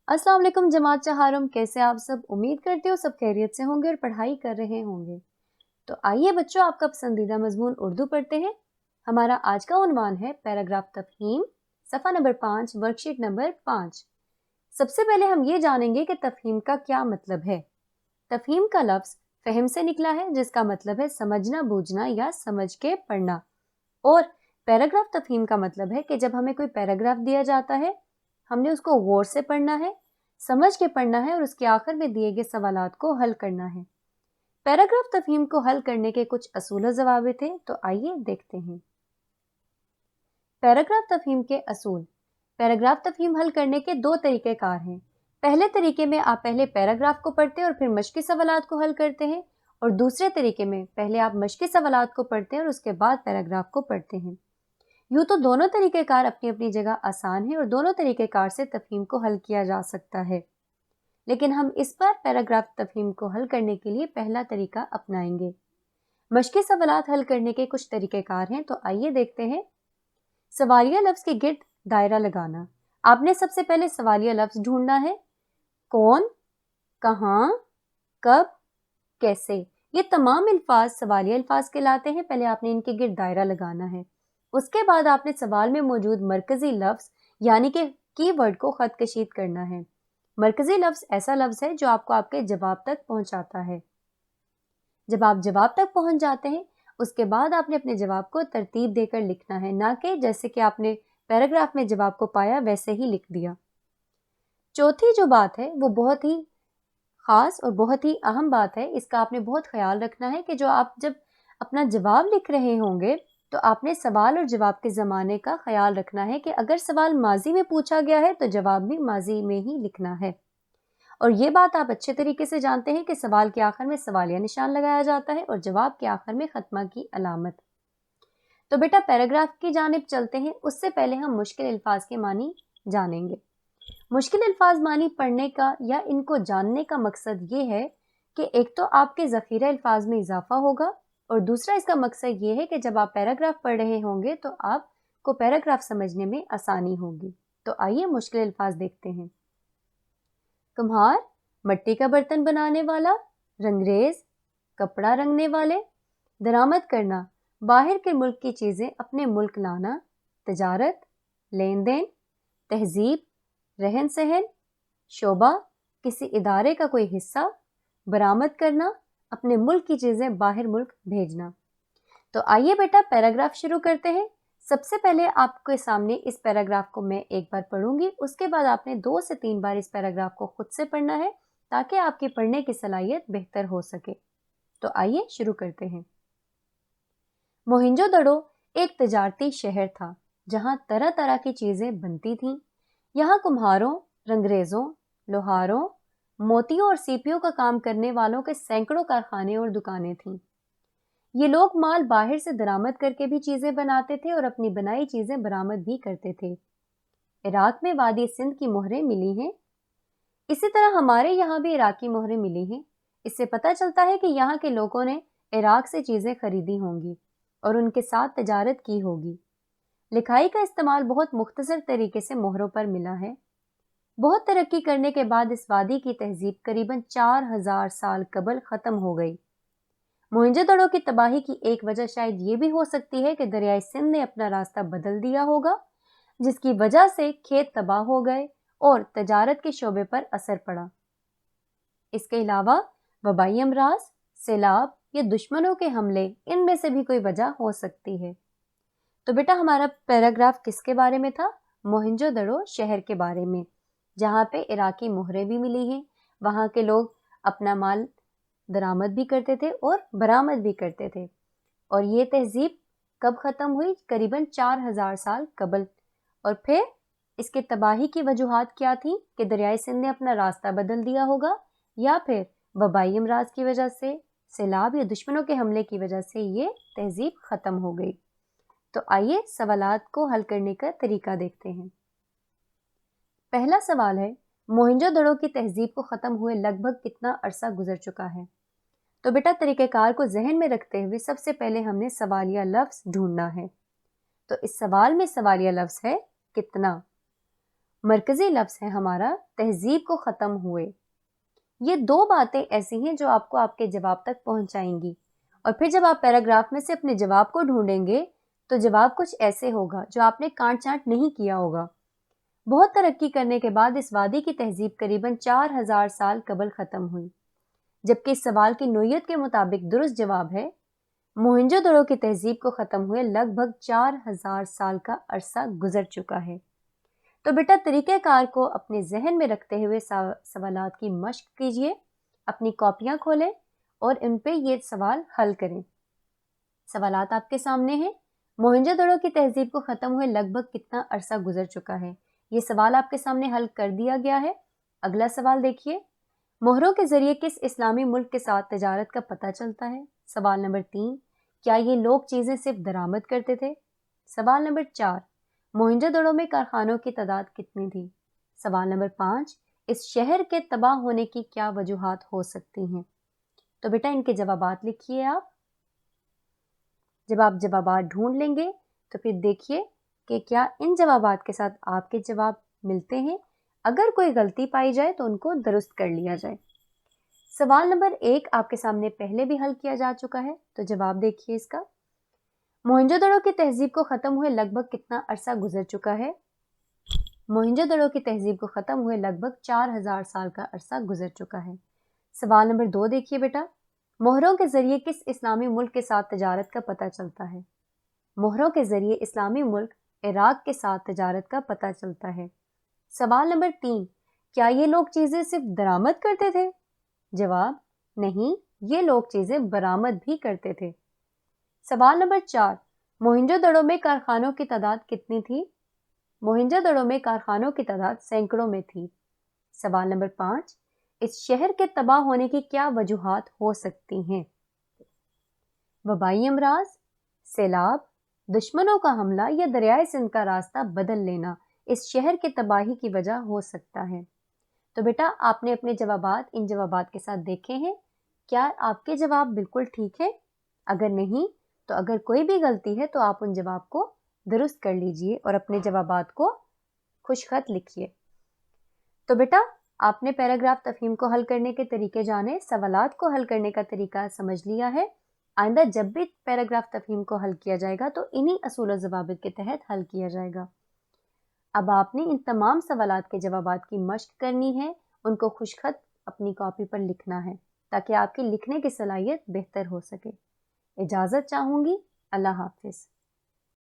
अस्सलाम वालेकुम जमात चहारुम, कैसे आप सब? उम्मीद करती हूँ सब खैरियत से होंगे और पढ़ाई कर रहे होंगे। तो आइए बच्चों, आपका पसंदीदा मजमून उर्दू पढ़ते हैं। हमारा आज का उन्वान है पैराग्राफ तफहीम, सफ़ा नंबर 5, वर्कशीट नंबर 5। सबसे पहले हम ये जानेंगे कि तफहीम का क्या मतलब है। तफहीम का लफ्ज़ फ़हम से निकला है, जिसका मतलब है समझना, बूझना या समझ के पढ़ना। और पैराग्राफ तफहीम का मतलब है कि जब हमें कोई पैराग्राफ दिया जाता है, हमने उसको गौर से पढ़ना है, समझ के पढ़ना है और उसके आखिर में दिए गए सवालात को हल करना है। पैराग्राफ तफहीम को हल करने के कुछ असूल व ज़वाबित हैं, तो आइए देखते हैं। पैराग्राफ तफहीम के असूल। पैराग्राफ तफहीम हल करने के दो तरीक़ेकार हैं। पहले तरीके में आप पहले पैराग्राफ को पढ़ते हैं और फिर मश्की सवालात को हल करते हैं, और दूसरे तरीके में पहले आप मश्की सवालात को पढ़ते हैं और उसके बाद पैराग्राफ को पढ़ते हैं। यूँ तो दोनों तरीक़ेकार अपनी अपनी जगह आसान हैं और दोनों तरीक़ेकार से तफहीम को हल किया जा सकता है, लेकिन हम इस बार पैराग्राफ तफहीम को हल करने के लिए पहला तरीका अपनाएंगे। मश्की सवालात हल करने के कुछ तरीक़ेकार हैं, तो आइए देखते हैं। सवालिया लफ्ज़ के गिर्द दायरा लगाना। आपने सबसे पहले सवालिया लफ्ज़ ढूंढना है। कौन, कहाँ, कब, कैसे, ये तमाम अल्फाज सवालिया अल्फाज कहलाते हैं। पहले आपने इनके गिर्द दायरा लगाना है। उसके बाद आपने सवाल में मौजूद मरकजी लफ्ज़ यानी कि कीवर्ड को खत कशीद करना है। मरकजी लफ्ज़ ऐसा लफ्ज़ है जो आपको आपके जवाब तक पहुंचाता है। जब आप जवाब तक पहुंच जाते हैं, उसके बाद आपने अपने जवाब को तरतीब देकर लिखना है, ना कि जैसे कि आपने पैराग्राफ में जवाब को पाया वैसे ही लिख दिया। चौथी जो बात है वो बहुत ही ख़ास और बहुत ही अहम बात है। इसका आपने बहुत ख्याल रखना है कि जो आप जब अपना जवाब लिख रहे होंगे, तो आपने सवाल और जवाब के ज़माने का ख्याल रखना है कि अगर सवाल माजी में पूछा गया है तो जवाब भी माजी में ही लिखना है। और ये बात आप अच्छे तरीके से जानते हैं कि सवाल के आखिर में सवालिया निशान लगाया जाता है और जवाब के आखिर में खत्मा की अलामत। तो बेटा पैराग्राफ की जानिब चलते हैं। उससे पहले हम मुश्किल अल्फाज के मानी जानेंगे। मुश्किल अल्फाज मानी पढ़ने का या इनको जानने का मकसद ये है कि एक तो आपके ज़ख़ीरा अल्फाज में इजाफा होगा, और दूसरा इसका मकसद ये है कि जब आप पैराग्राफ पढ़ रहे होंगे तो आपको पैराग्राफ समझने में आसानी होगी। तो आइए मुश्किल अल्फाज देखते हैं। कुम्हार, मिट्टी का बर्तन बनाने वाला। रंगरेज, कपड़ा रंगने वाले। दरामद करना, बाहर के मुल्क की चीज़ें अपने मुल्क लाना। तजारत, लेन देन। तहजीब, रहन सहन। शोबा, किसी इदारे का कोई हिस्सा। बरामद करना, अपने मुल्क की चीज़ें बाहर मुल्क भेजना। तो आइए बेटा पैराग्राफ शुरू करते हैं। सबसे पहले आपके सामने इस पैराग्राफ को मैं एक बार पढ़ूंगी, उसके बाद आपने 2 से 3 बार इस पैराग्राफ को खुद से पढ़ना है, ताकि आपकी पढ़ने की सलाहियत बेहतर हो सके। तो आइए शुरू करते हैं। मोहिंजोदड़ो एक तजारती शहर था, जहाँ तरह तरह की चीज़ें बनती थीं। यहाँ कुम्हारों, रंगरेजों, लोहारों, मोतियों और सीपियों का काम करने वालों के सैकड़ों कारखाने और दुकानें थीं। ये लोग माल बाहर से दरामद करके भी चीज़ें बनाते थे और अपनी बनाई चीज़ें बरामद भी करते थे। इराक में वादी सिंध की मोहरें मिली हैं। इसी तरह हमारे यहाँ भी इराकी मोहरें मिली हैं। इससे पता चलता है कि यहाँ के लोगों ने इराक से चीज़ें खरीदी होंगी और उनके साथ तजारत की होगी। लिखाई का इस्तेमाल बहुत मुख्तसर तरीके से मोहरों पर मिला है। बहुत तरक्की करने के बाद इस वादी की तहजीब करीबन 4000 साल कबल ख़त्म हो गई। मोहनजोदड़ो की तबाही की एक वजह शायद ये भी हो सकती है कि दरियाई सिंध ने अपना रास्ता बदल दिया होगा, जिसकी वजह से खेत तबाह हो गए और तजारत के शोबे पर असर पड़ा। इसके अलावा वबाई अमराज, सैलाब या दुश्मनों के हमले, इनमें से भी कोई वजह हो सकती है। तो बेटा हमारा पैराग्राफ किसके बारे में था? मोहनजोदड़ो शहर के बारे में, जहाँ पे इराकी मोहरें भी मिली हैं। वहाँ के लोग अपना माल दरामद भी करते थे और बरामद भी करते थे। और ये तहजीब कब ख़त्म हुई? करीबन 4000 साल कबल। और फिर इसके तबाही की वजूहात क्या थी कि दरियाई सिंध ने अपना रास्ता बदल दिया होगा, या फिर वबाई अमराज की वजह से, सैलाब या दुश्मनों के हमले की वजह से ये तहजीब ख़त्म हो गई। तो आइए सवालात को हल करने का तरीका देखते हैं। पहला सवाल है, मोहनजोदड़ो की तहजीब को ख़त्म हुए लगभग कितना अरसा गुजर चुका है? तो बेटा तरीक़ेकार को जहन में रखते हुए सबसे पहले हमने सवालिया लफ्ज़ ढूंढना है। तो इस सवाल में सवालिया लफ्ज़ है कितना। मरकजी लफ्ज़ है हमारा तहजीब को ख़त्म हुए। ये दो बातें ऐसी हैं जो आपको आपके जवाब तक पहुंचाएंगी, और फिर जब आप पैराग्राफ में से अपने जवाब को ढूंढेंगे तो जवाब कुछ ऐसे होगा जो आपने काट छांट नहीं किया होगा। बहुत तरक्की करने के बाद इस वादी की तहजीब करीबन 4000 साल कबल ख़त्म हुई, जबकि इस सवाल की नोयत के मुताबिक दुरुस्त जवाब है मोहनजोदड़ो की तहजीब को ख़त्म हुए लगभग 4000 साल का अरसा गुजर चुका है। तो बेटा तरीक़ेकार को अपने जहन में रखते हुए सवालात की मश्क कीजिए, अपनी कॉपियाँ खोलें और इन पे ये सवाल हल करें। सवालात आपके सामने हैं। मोहनजोदड़ो की तहजीब को ख़त्म हुए लगभग कितना अरसा गुजर चुका है, ये सवाल आपके सामने हल कर दिया गया है। अगला सवाल देखिए, मोहरों के ज़रिए किस इस्लामी मुल्क के साथ तजारत का पता चलता है? सवाल नंबर 3, क्या ये लोग चीज़ें सिर्फ दरामद करते थे? सवाल नंबर 4, मोहनजोदड़ो में कारखानों की तादाद कितनी थी? सवाल नंबर 5, इस शहर के तबाह होने की क्या वजूहात हो सकती हैं? तो बेटा इनके जवाबात लिखिए आप। जब आप जवाबात ढूंढ लेंगे तो फिर देखिए कि क्या इन जवाबात के साथ आपके जवाब मिलते हैं। अगर कोई गलती पाई जाए तो उनको दुरुस्त कर लिया जाए। सवाल नंबर 1 आपके सामने पहले भी हल किया जा चुका है, तो जवाब देखिए इसका। मोहनजोदड़ो की तहजीब को ख़त्म हुए लगभग कितना अरसा गुजर चुका है? मोहनजोदड़ो की तहजीब को ख़त्म हुए लगभग 4000 साल का अरसा गुजर चुका है। सवाल नंबर 2 देखिए बेटा, मोहरों के ज़रिए किस इस्लामी मुल्क के साथ तजारत का पता चलता है? मोहरों के ज़रिए इस्लामी मुल्क इराक के साथ तजारत का पता चलता है। सवाल नंबर 3, क्या ये लोग चीज़ें सिर्फ दरामद करते थे? जवाब नहीं, ये लोग चीज़ें बरामद भी करते थे। सवाल नंबर 4, मोहनजोदड़ो में कारखानों की तादाद कितनी थी? मोहनजोदड़ो में कारखानों की तादाद सैकड़ों में थी। सवाल नंबर 5, इस शहर के तबाह होने की क्या वजूहात हो सकती हैं? वबाई अमराज, सैलाब, दुश्मनों का हमला या दरियाए सिंध का रास्ता बदल लेना इस शहर की तबाही की वजह हो सकता है। तो बेटा आपने अपने जवाबात इन जवाबात के साथ देखे हैं। क्या आपके जवाब बिल्कुल ठीक है? अगर नहीं तो अगर कोई भी गलती है तो आप उन जवाब को दुरुस्त कर लीजिए और अपने जवाबात को खुशखत लिखिए। तो बेटा आपने पैराग्राफ तफहीम को हल करने के तरीके जाने, सवालात को हल करने का तरीका समझ लिया है। आइंदा जब भी पैराग्राफ तफहीम को हल किया जाएगा तो इन्हीं असूल और ज़वाबित के तहत हल किया जाएगा। अब आपने इन तमाम सवालात के जवाबात की मश्क करनी है, उनको खुशखत अपनी कॉपी पर लिखना है ताकि आपकी लिखने की सलाहियत बेहतर हो सके। इजाज़त चाहूँगी। अल्लाह हाफिज़।